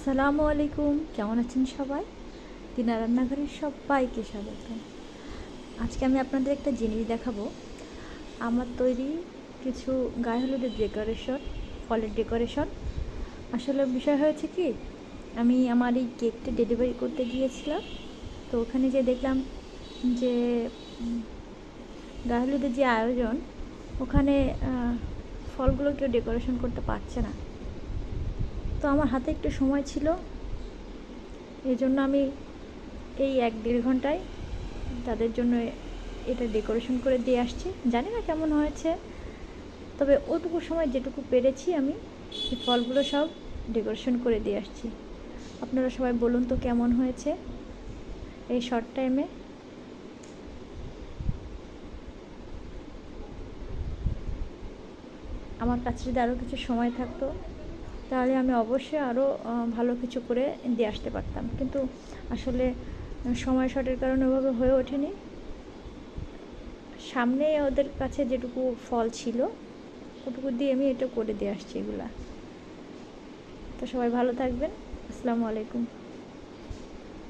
আসসালামু আলাইকুম, কেমন আছেন সবাই? দিনা রান্নাঘরের সবাইকে স্বাগত। আজকে আমি আপনাদের একটা জিনিস দেখাবো। আমার তৈরি কিছু গায়ে হলুদের ডেকোরেশন, ফলের ডেকোরেশন। আসলে বিষয় হয়েছে কি, আমি আমার এই কেকটা ডেলিভারি করতে গিয়েছিলাম। তো ওখানে যে দেখলাম যে গায়ে হলুদের যে আয়োজন, ওখানে ফলগুলো কেউ ডেকোরেশন করতে পারছে না। তো আমার হাতে একটু সময় ছিল, এই জন্য আমি এই 1-1.5 ঘন্টায় তাদের জন্য এটা ডেকোরেশন করে দিয়ে আসছি। জানি না কেমন হয়েছে, তবে ওটুকু সময় যেটুকু পেরেছি আমি এই ফলগুলো সব ডেকোরেশন করে দিয়ে আসছি। আপনারা সবাই বলুন তো কেমন হয়েছে এই শর্ট টাইমে। আমার কাছে যদি আরও কিছু সময় থাকতো তাহলে আমি অবশ্যই আরও ভালো কিছু করে দিয়ে আসতে পারতাম, কিন্তু আসলে সময় শর্টের কারণে ওভাবে হয়ে ওঠেনি। সামনে ওদের কাছে যেটুকু ফল ছিল ওটুকু দিয়ে আমি এটা করে দিয়ে আসছি এগুলা। তো সবাই ভালো থাকবেন। আসসালামু আলাইকুম।